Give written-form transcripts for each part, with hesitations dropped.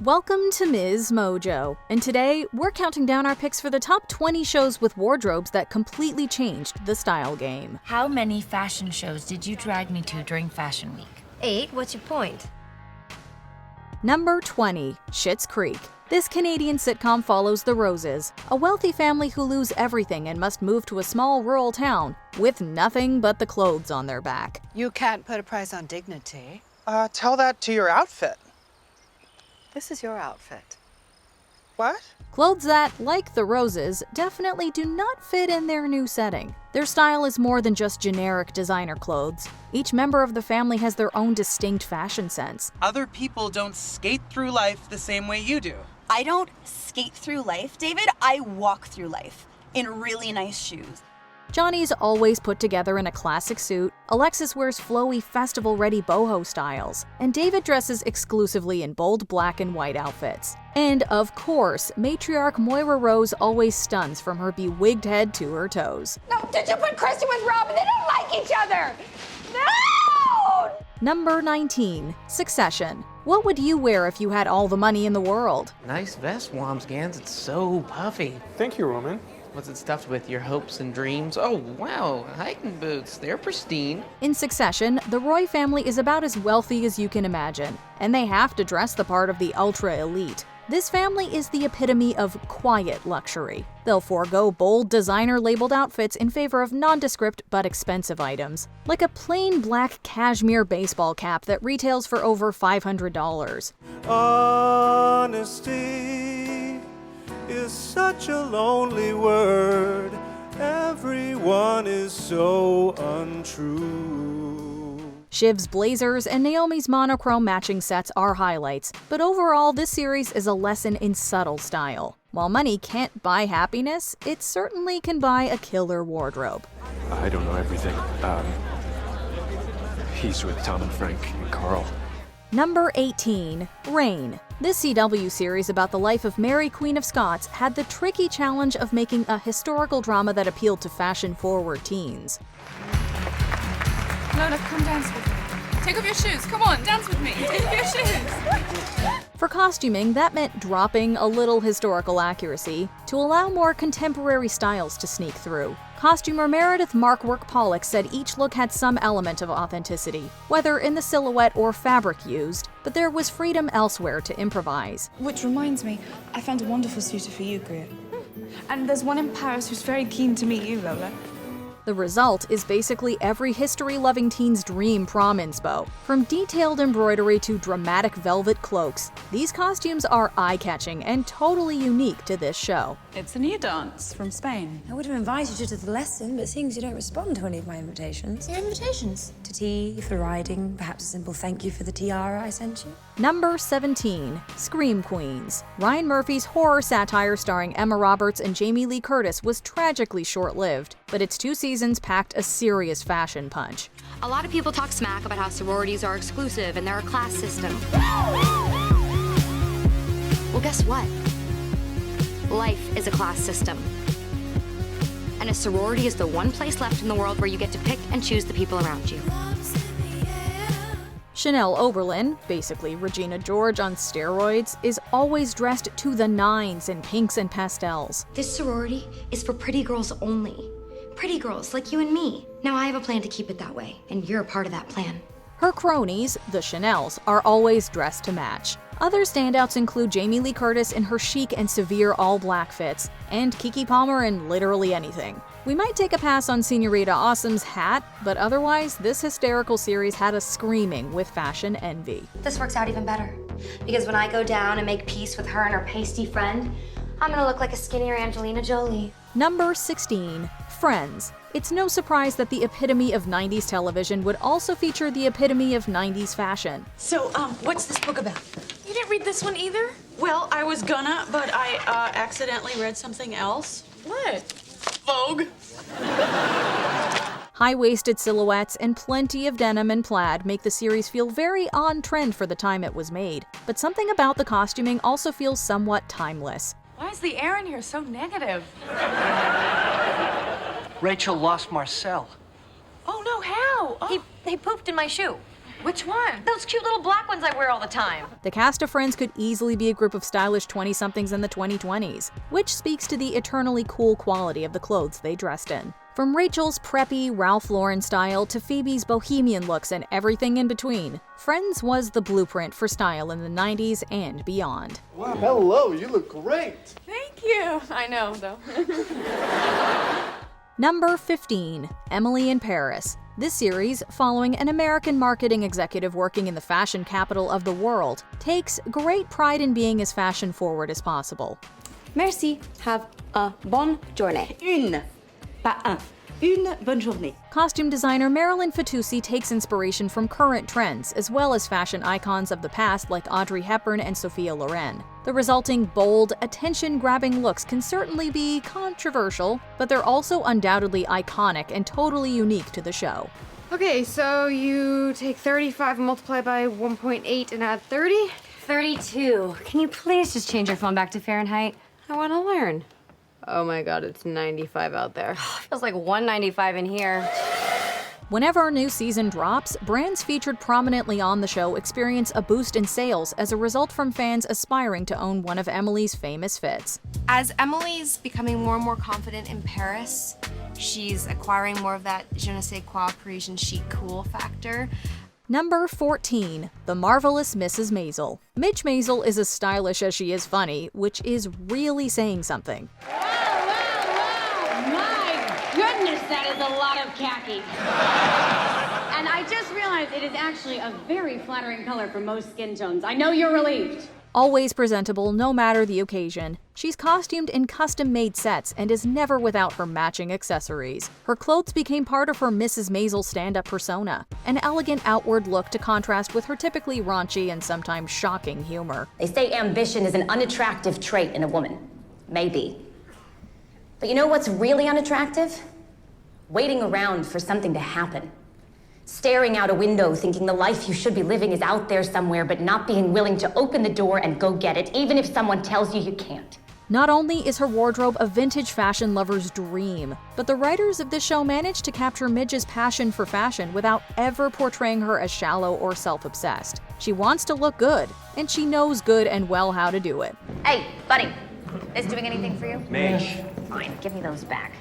Welcome to MsMojo, and today we're counting down our picks for the top 20 shows with wardrobes that completely changed the style game. How many fashion shows did you drag me to during Fashion Week? 8? What's your point? Number 20, Shitz Creek. This Canadian sitcom follows the Roses, a wealthy family who lose everything and must move to a small rural town with nothing but the clothes on their back. You can't put a price on dignity. Tell that to your outfit. This is your outfit. What? Clothes that, like the Roses, definitely do not fit in their new setting. Their style is more than just generic designer clothes. Each member of the family has their own distinct fashion sense. Other people don't skate through life the same way you do. I don't skate through life, David. I walk through life in really nice shoes. Johnny's always put together in a classic suit, Alexis wears flowy, festival-ready boho styles, and David dresses exclusively in bold black and white outfits. And, of course, matriarch Moira Rose always stuns from her bewigged head to her toes. No, did you put Kristen with Robin? They don't like each other! No! Number 19, Succession. What would you wear if you had all the money in the world? Nice vest, Wamsgans. It's so puffy. Thank you, Roman. What's it stuffed with? Your hopes and dreams? Oh, wow. Hiking boots. They're pristine. In Succession, the Roy family is about as wealthy as you can imagine, and they have to dress the part of the ultra-elite. This family is the epitome of quiet luxury. They'll forego bold designer-labeled outfits in favor of nondescript but expensive items, like a plain black cashmere baseball cap that retails for over $500. Honesty is such a lonely word. Everyone is so untrue. Shiv's blazers and Naomi's monochrome matching sets are highlights, but overall this series is a lesson in subtle style. While money can't buy happiness, it certainly can buy a killer wardrobe. I don't know everything. He's with Tom and Frank and Carl. Number 18, Reign. This CW series about the life of Mary, Queen of Scots had the tricky challenge of making a historical drama that appealed to fashion-forward teens. Lola, come dance with me. Take off your shoes. Come on, dance with me. Take off your shoes. For costuming, that meant dropping a little historical accuracy to allow more contemporary styles to sneak through. Costumer Meredith Markwork Pollock said each look had some element of authenticity, whether in the silhouette or fabric used, but there was freedom elsewhere to improvise. Which reminds me, I found a wonderful suitor for you, Greer. And there's one in Paris who's very keen to meet you, Lola. The result is basically every history-loving teen's dream prom inspo. From detailed embroidery to dramatic velvet cloaks, these costumes are eye-catching and totally unique to this show. It's a new dance from Spain. I would have invited you to the lesson, but seeing as you don't respond to any of my invitations. Your invitations? To tea, for riding, perhaps a simple thank you for the tiara I sent you. Number 17, Scream Queens. Ryan Murphy's horror satire starring Emma Roberts and Jamie Lee Curtis was tragically short-lived, but its 2 seasons packed a serious fashion punch. A lot of people talk smack about how sororities are exclusive and they're a class system. Well, guess what? Life is a class system. And a sorority is the one place left in the world where you get to pick and choose the people around you. Chanel Oberlin, basically Regina George on steroids, is always dressed to the nines in pinks and pastels. This sorority is for pretty girls only. Pretty girls like you and me. Now I have a plan to keep it that way, and you're a part of that plan. Her cronies, the Chanels, are always dressed to match. Other standouts include Jamie Lee Curtis in her chic and severe all-black fits, and Keke Palmer in literally anything. We might take a pass on Senorita Awesome's hat, but otherwise, this hysterical series had us screaming with fashion envy. This works out even better, because when I go down and make peace with her and her pasty friend, I'm gonna look like a skinnier Angelina Jolie. Number 16, Friends. It's no surprise that the epitome of 90s television would also feature the epitome of 90s fashion. So, what's this book about? You didn't read this one either? Well, I was gonna, but I accidentally read something else. What? Vogue. High-waisted silhouettes and plenty of denim and plaid make the series feel very on-trend for the time it was made, but something about the costuming also feels somewhat timeless. Why is the air in here so negative? Rachel lost Marcel. Oh no, how? Oh. He pooped in my shoe. Which one? Those cute little black ones I wear all the time. The cast of Friends could easily be a group of stylish 20-somethings in the 2020s, which speaks to the eternally cool quality of the clothes they dressed in. From Rachel's preppy Ralph Lauren style to Phoebe's bohemian looks and everything in between, Friends was the blueprint for style in the 90s and beyond. Wow, hello, you look great. Thank you. I know, though. Number 15, Emily in Paris. This series, following an American marketing executive working in the fashion capital of the world, takes great pride in being as fashion-forward as possible. Merci. Have a bonne journée. Pas un. Une bonne journée. Costume designer Marilyn Fitoussi takes inspiration from current trends, as well as fashion icons of the past like Audrey Hepburn and Sophia Loren. The resulting bold, attention-grabbing looks can certainly be controversial, but they're also undoubtedly iconic and totally unique to the show. Okay, so you take 35 and multiply by 1.8 and add 30? 32. Can you please just change your phone back to Fahrenheit? I want to learn. Oh my god, it's 95 out there. Feels like 195 in here. Whenever a new season drops, brands featured prominently on the show experience a boost in sales as a result from fans aspiring to own one of Emily's famous fits. As Emily's becoming more and more confident in Paris, she's acquiring more of that je ne sais quoi Parisian chic cool factor. Number 14, the Marvelous Mrs Masel. Midge Masel is as stylish as she is funny, which is really saying something. My goodness, that is a lot of khaki. And I just realized it is actually a very flattering color for most skin tones. I know you're relieved. Always presentable, no matter the occasion, she's costumed in custom-made sets and is never without her matching accessories. Her clothes became part of her Mrs. Masel stand-up persona, an elegant outward look to contrast with her typically raunchy and sometimes shocking humor. They say ambition is an unattractive trait in a woman. Maybe. But you know what's really unattractive? Waiting around for something to happen. Staring out a window thinking the life you should be living is out there somewhere, but not being willing to open the door and go get it, even if someone tells you you can't. Not only is her wardrobe a vintage fashion lover's dream, but the writers of this show managed to capture Midge's passion for fashion without ever portraying her as shallow or self-obsessed. She wants to look good, and she knows good and well how to do it. Hey, buddy. This doing anything for you? Midge. Fine, give me those back.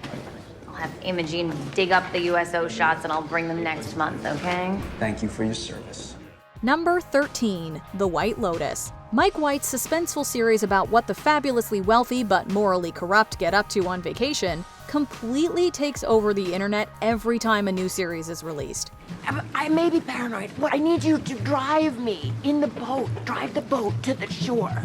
I'll have Imogene dig up the USO shots and I'll bring them next month, okay? Thank you for your service. Number 13, The White Lotus. Mike White's suspenseful series about what the fabulously wealthy but morally corrupt get up to on vacation completely takes over the internet every time a new series is released. I may be paranoid, but I need you to drive me in the boat. Drive the boat to the shore.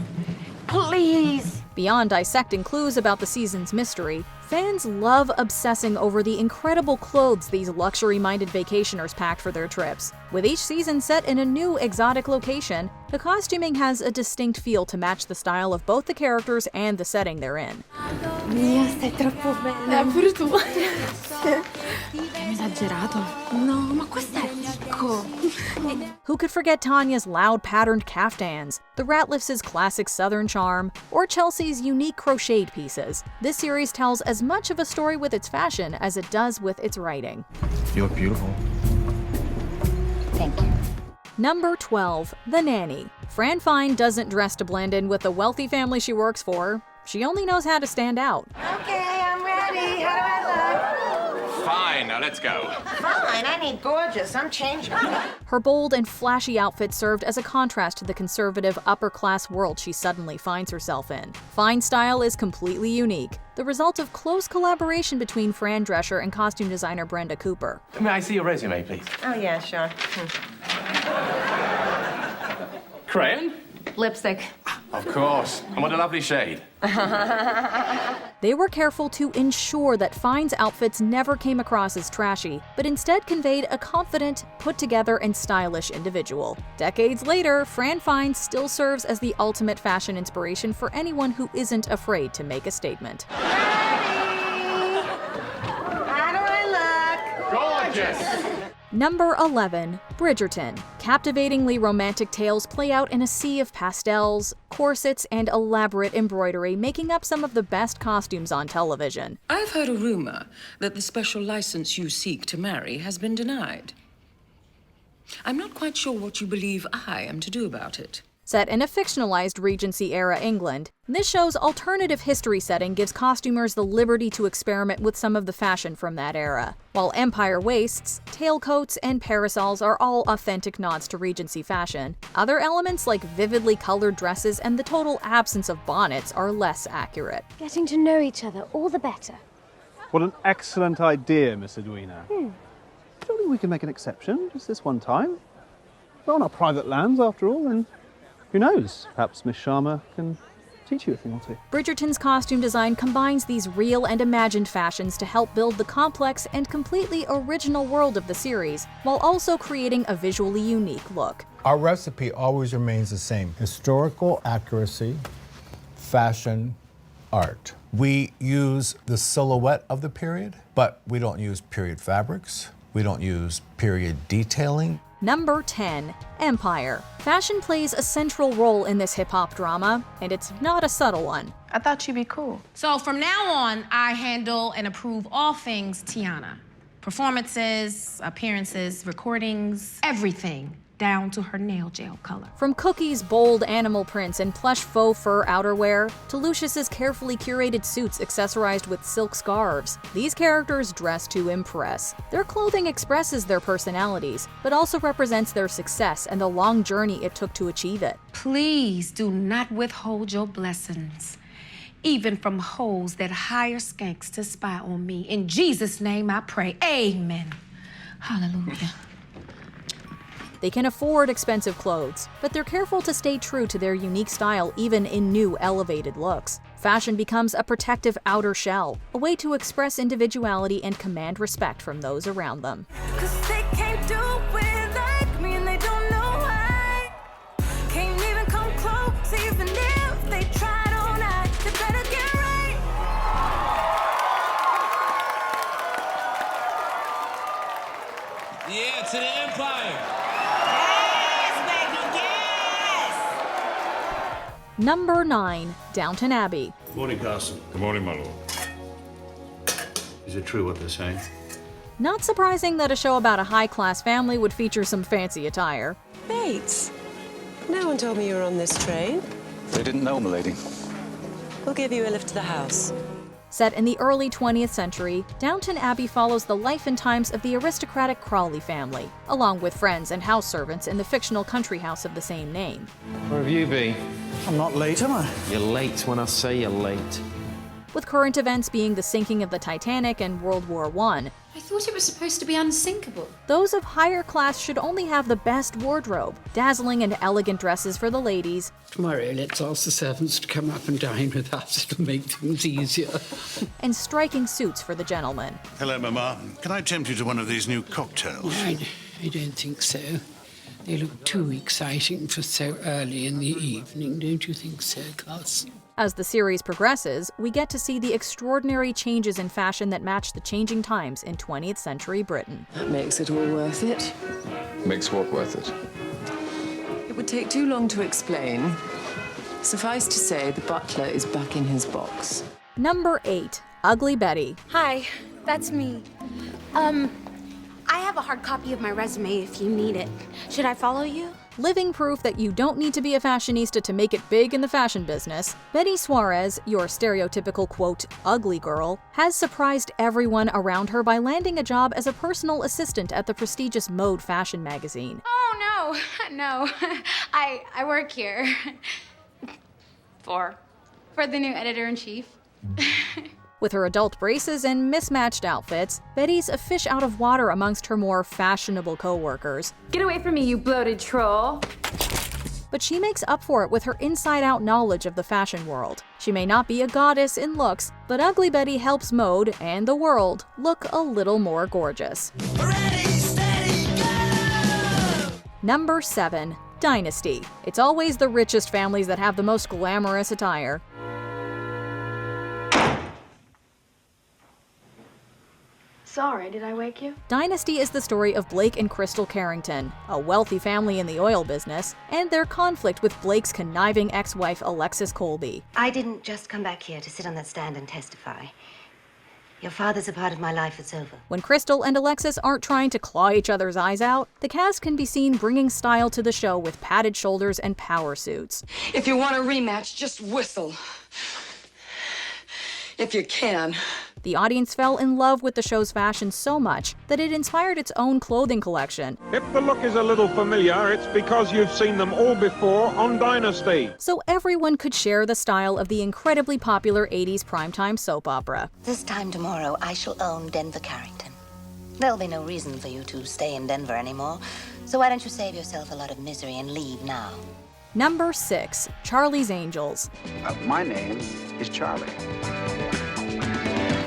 Please. Beyond dissecting clues about the season's mystery, fans love obsessing over the incredible clothes these luxury-minded vacationers packed for their trips. With each season set in a new exotic location, the costuming has a distinct feel to match the style of both the characters and the setting they're in. Mia, stai troppo bene. Pure tu. Esagerato. No, ma questo è ricco. Who could forget Tanya's loud patterned caftans, the Ratliffs' classic southern charm, or Chelsea's unique crocheted pieces? This series tells as much of a story with its fashion as it does with its writing. You look beautiful. Thank you. Number 12, The Nanny. Fran Fine doesn't dress to blend in with the wealthy family she works for. She only knows how to stand out. Okay, I'm ready. How do I look? Fine, now let's go. Fine, I need gorgeous. I'm changing. Her bold and flashy outfit served as a contrast to the conservative, upper-class world she suddenly finds herself in. Fine's style is completely unique, the result of close collaboration between Fran Drescher and costume designer Brenda Cooper. May I see your resume, please? Oh, yeah, sure. Crayon? Lipstick. Of course. And what a lovely shade. They were careful to ensure that Fine's outfits never came across as trashy, but instead conveyed a confident, put-together, and stylish individual. Decades later, Fran Fine still serves as the ultimate fashion inspiration for anyone who isn't afraid to make a statement. How do I look? Gorgeous! Number 11, Bridgerton. Captivatingly romantic tales play out in a sea of pastels, corsets, and elaborate embroidery, making up some of the best costumes on television. I've heard a rumor that the special license you seek to marry has been denied. I'm not quite sure what you believe I am to do about it. Set in a fictionalized Regency-era England, this show's alternative history setting gives costumers the liberty to experiment with some of the fashion from that era. While Empire waists, tailcoats, and parasols are all authentic nods to Regency fashion, other elements like vividly colored dresses and the total absence of bonnets are less accurate. Getting to know each other all the better. What an excellent idea, Miss Edwina. Surely we can make an exception, just this one time. We're on our private lands, after all, and who knows? Perhaps Miss Sharma can teach you a thing or two. Bridgerton's costume design combines these real and imagined fashions to help build the complex and completely original world of the series, while also creating a visually unique look. Our recipe always remains the same: historical accuracy, fashion, art. We use the silhouette of the period, but we don't use period fabrics. We don't use period detailing. Number 10. Empire. Fashion plays a central role in this hip-hop drama, and it's not a subtle one. I thought you'd be cool. So from now on, I handle and approve all things Tiana. Performances, appearances, recordings, everything, down to her nail gel color. From Cookie's bold animal prints and plush faux fur outerwear, to Lucius's carefully curated suits accessorized with silk scarves, these characters dress to impress. Their clothing expresses their personalities, but also represents their success and the long journey it took to achieve it. Please do not withhold your blessings, even from hoes that hire skanks to spy on me. In Jesus' name I pray, amen. Hallelujah. They can afford expensive clothes, but they're careful to stay true to their unique style even in new, elevated looks. Fashion becomes a protective outer shell, a way to express individuality and command respect from those around them. Yeah, to the Empire! Number 9. Downton Abbey. Good morning, Carson. Good morning, my lord. Is it true what they're saying? Not surprising that a show about a high-class family would feature some fancy attire. Bates, no one told me you were on this train. They didn't know, milady. We'll give you a lift to the house. Set in the early 20th century, Downton Abbey follows the life and times of the aristocratic Crawley family, along with friends and house servants in the fictional country house of the same name. Where have you been? I'm not late, am I? You're late when I say you're late. With current events being the sinking of the Titanic and World War I, I thought it was supposed to be unsinkable. those of higher class should only have the best wardrobe, dazzling and elegant dresses for the ladies, Tomorrow, let's ask the servants to come up and dine with us. It'll make things easier. and striking suits for the gentlemen. Hello, Mama. Can I tempt you to one of these new cocktails? I don't think so. They look too exciting for so early in the evening, don't you think so, Carson? As the series progresses, we get to see the extraordinary changes in fashion that match the changing times in 20th century Britain. That makes it all worth it. Makes what worth it? It would take too long to explain. Suffice to say, the butler is back in his box. Number 8. Ugly Betty. Hi, that's me. I have a hard copy of my resume if you need it. Should I follow you? Living proof that you don't need to be a fashionista to make it big in the fashion business, Betty Suarez, your stereotypical, quote, ugly girl, has surprised everyone around her by landing a job as a personal assistant at the prestigious Mode fashion magazine. Oh, no. I work here. For the new editor-in-chief. With her adult braces and mismatched outfits, Betty's a fish out of water amongst her more fashionable co-workers. Get away from me, you bloated troll. But she makes up for it with her inside-out knowledge of the fashion world. She may not be a goddess in looks, but Ugly Betty helps Mode and the world look a little more gorgeous. Ready, steady, go! Number 7. Dynasty. It's always the richest families that have the most glamorous attire. Sorry, did I wake you? Dynasty is the story of Blake and Crystal Carrington, a wealthy family in the oil business, and their conflict with Blake's conniving ex-wife Alexis Colby. I didn't just come back here to sit on that stand and testify. Your father's a part of my life that's over. When Crystal and Alexis aren't trying to claw each other's eyes out, the cast can be seen bringing style to the show with padded shoulders and power suits. If you want a rematch, just whistle. If you can. The audience fell in love with the show's fashion so much that it inspired its own clothing collection. If the look is a little familiar, it's because you've seen them all before on Dynasty. So everyone could share the style of the incredibly popular 80s primetime soap opera. This time tomorrow, I shall own Denver Carrington. There'll be no reason for you to stay in Denver anymore, so why don't you save yourself a lot of misery and leave now? Number 6, Charlie's Angels. My name is Charlie.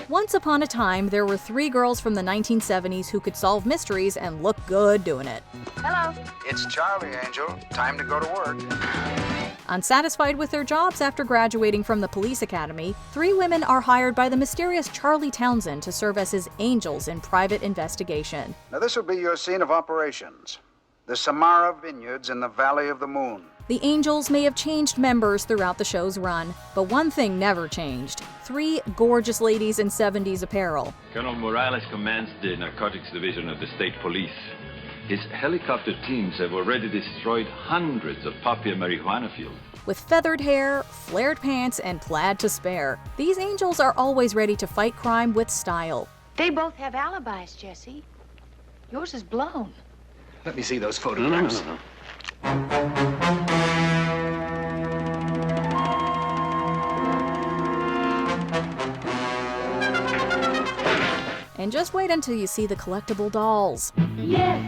Once upon a time, there were 3 girls from the 1970s who could solve mysteries and look good doing it. Hello. It's Charlie, Angel. Time to go to work. Unsatisfied with their jobs after graduating from the police academy, 3 women are hired by the mysterious Charlie Townsend to serve as his angels in private investigation. Now, this will be your scene of operations. The Samara Vineyards in the Valley of the Moon. The Angels may have changed members throughout the show's run, but one thing never changed: 3 gorgeous ladies in 70s apparel. Colonel Morales commands the narcotics division of the state police. His helicopter teams have already destroyed hundreds of poppy and marijuana fields. With feathered hair, flared pants, and plaid to spare, these angels are always ready to fight crime with style. They both have alibis, Jesse. Yours is blown. Let me see those photographs. No. And just wait until you see the collectible dolls. Yes,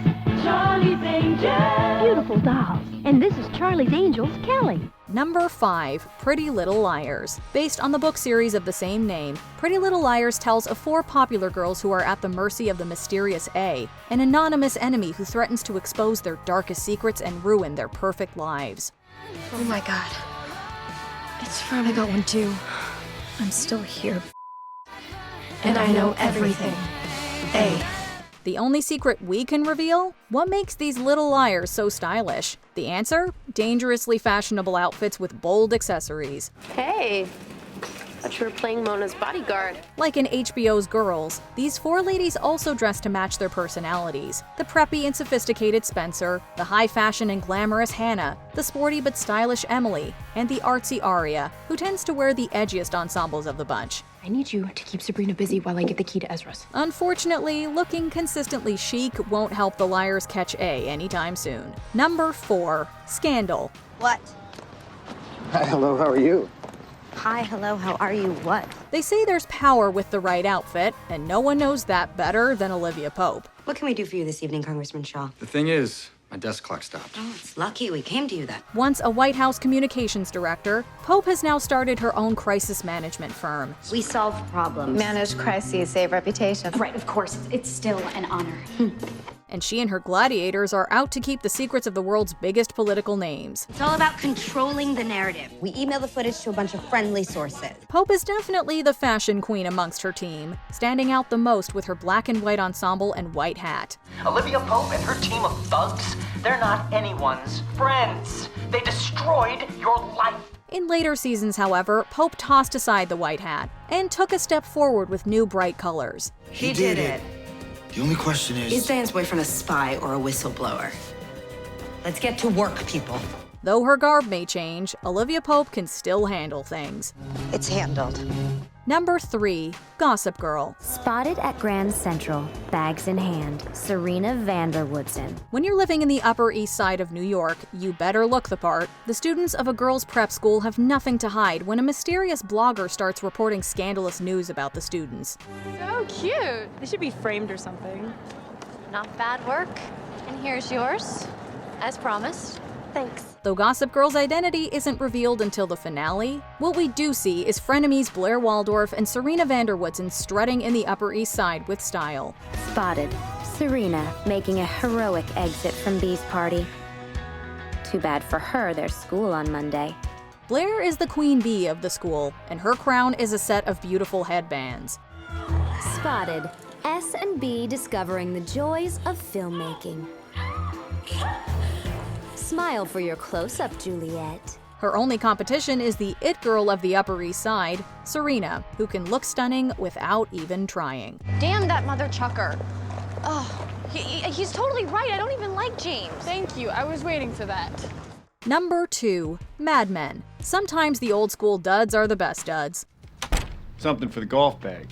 Charlie's Angels. Beautiful dolls. And this is Charlie's Angels, Kelly. Number 5, Pretty Little Liars. Based on the book series of the same name, Pretty Little Liars tells of 4 popular girls who are at the mercy of the mysterious A, an anonymous enemy who threatens to expose their darkest secrets and ruin their perfect lives. Oh my god. It's fun. I got one too. I'm still here. And I know everything. A. The only secret we can reveal? What makes these little liars so stylish? The answer? Dangerously fashionable outfits with bold accessories. Hey, thought you were playing Mona's bodyguard. Like in HBO's Girls, these 4 ladies also dress to match their personalities. The preppy and sophisticated Spencer, the high fashion and glamorous Hannah, the sporty but stylish Emily, and the artsy Aria, who tends to wear the edgiest ensembles of the bunch. I need you to keep Sabrina busy while I get the key to Ezra's. Unfortunately, looking consistently chic won't help the liars catch A anytime soon. Number 4, Scandal. What? Hi, hello, how are you? Hi, hello, how are you? What? They say there's power with the right outfit, and no one knows that better than Olivia Pope. What can we do for you this evening, Congressman Shaw? The thing is, my desk clock stopped. Oh, it's lucky we came to you then. Once a White House communications director, Pope has now started her own crisis management firm. We solve problems. Manage crises, save reputation. Right, of course. It's still an honor. And she and her gladiators are out to keep the secrets of the world's biggest political names. It's all about controlling the narrative. We email the footage to a bunch of friendly sources. Pope is definitely the fashion queen amongst her team, standing out the most with her black and white ensemble and white hat. Olivia Pope and her team of thugs, they're not anyone's friends. They destroyed your life. In later seasons, however, Pope tossed aside the white hat and took a step forward with new bright colors. He did it. The only question Is Dan's boyfriend a spy or a whistleblower? Let's get to work, people. Though her garb may change, Olivia Pope can still handle things. It's handled. Number 3, Gossip Girl. Spotted at Grand Central, bags in hand, Serena Vanderwoodson. When you're living in the Upper East Side of New York, you better look the part. The students of a girls' prep school have nothing to hide when a mysterious blogger starts reporting scandalous news about the students. So cute. They should be framed or something. Not bad work. And here's yours, as promised. Thanks. Though Gossip Girl's identity isn't revealed until the finale, what we do see is frenemies Blair Waldorf and Serena Vanderwoodson strutting in the Upper East Side with style. Spotted. Serena making a heroic exit from Bee's party. Too bad for her, there's school on Monday. Blair is the queen bee of the school, and her crown is a set of beautiful headbands. Spotted. S&B discovering the joys of filmmaking. Smile for your close-up, Juliet. Her only competition is the it girl of the Upper East Side, Serena, who can look stunning without even trying. Damn that mother chucker. Oh, he's totally right. I don't even like James. Thank you. I was waiting for that. Number 2. Mad Men. Sometimes the old school duds are the best duds. Something for the golf bag.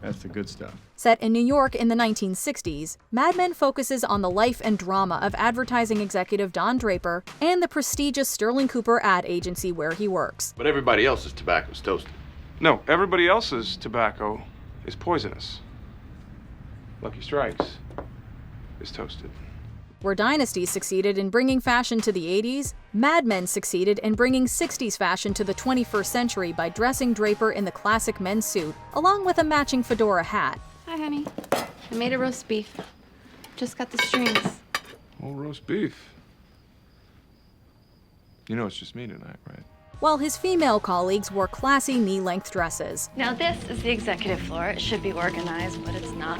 That's the good stuff. Set in New York in the 1960s, Mad Men focuses on the life and drama of advertising executive Don Draper and the prestigious Sterling Cooper ad agency where he works. But everybody else's tobacco's toasted. No, everybody else's tobacco is poisonous. Lucky Strikes is toasted. Where Dynasty succeeded in bringing fashion to the 80s, Mad Men succeeded in bringing 60s fashion to the 21st century by dressing Draper in the classic men's suit, along with a matching fedora hat. Hi, honey. I made a roast beef. Just got the strings. Oh, roast beef. You know it's just me tonight, right? While his female colleagues wore classy knee-length dresses. Now this is the executive floor. It should be organized, but it's not.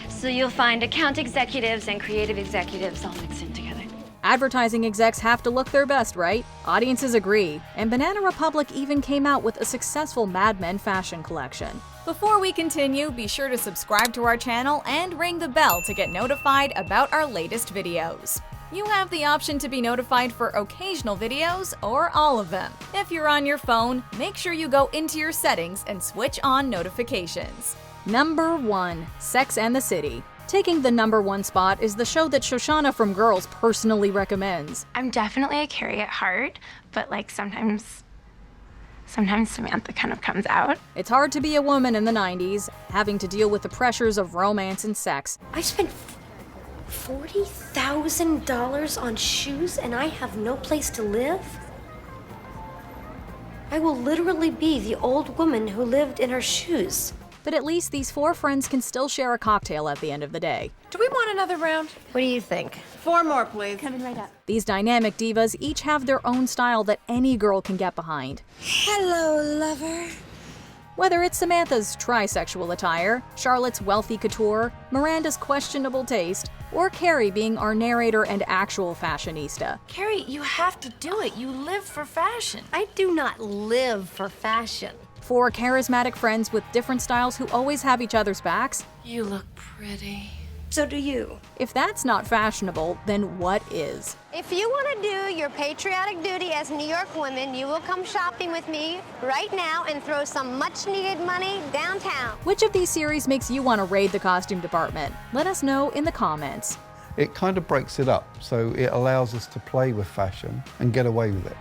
So you'll find account executives and creative executives all mixed in together. Advertising execs have to look their best, right? Audiences agree, and Banana Republic even came out with a successful Mad Men fashion collection. Before we continue, be sure to subscribe to our channel and ring the bell to get notified about our latest videos. You have the option to be notified for occasional videos or all of them. If you're on your phone, make sure you go into your settings and switch on notifications. Number 1. Sex and the City. Taking the number 1 spot is the show that Shoshana from Girls personally recommends. I'm definitely a Carrie at heart, but like sometimes Samantha kind of comes out. It's hard to be a woman in the 90s, having to deal with the pressures of romance and sex. I spent $40,000 on shoes and I have no place to live? I will literally be the old woman who lived in her shoes. But at least these 4 friends can still share a cocktail at the end of the day. Do we want another round? What do you think? 4 more, please. Coming right up. These dynamic divas each have their own style that any girl can get behind. Hello, lover. Whether it's Samantha's trisexual attire, Charlotte's wealthy couture, Miranda's questionable taste, or Carrie being our narrator and actual fashionista. Carrie, you have to do it. You live for fashion. I do not live for fashion. 4 charismatic friends with different styles who always have each other's backs. You look pretty. So do you. If that's not fashionable, then what is? If you want to do your patriotic duty as New York women, you will come shopping with me right now and throw some much-needed money downtown. Which of these series makes you want to raid the costume department? Let us know in the comments. It kind of breaks it up, so it allows us to play with fashion and get away with it.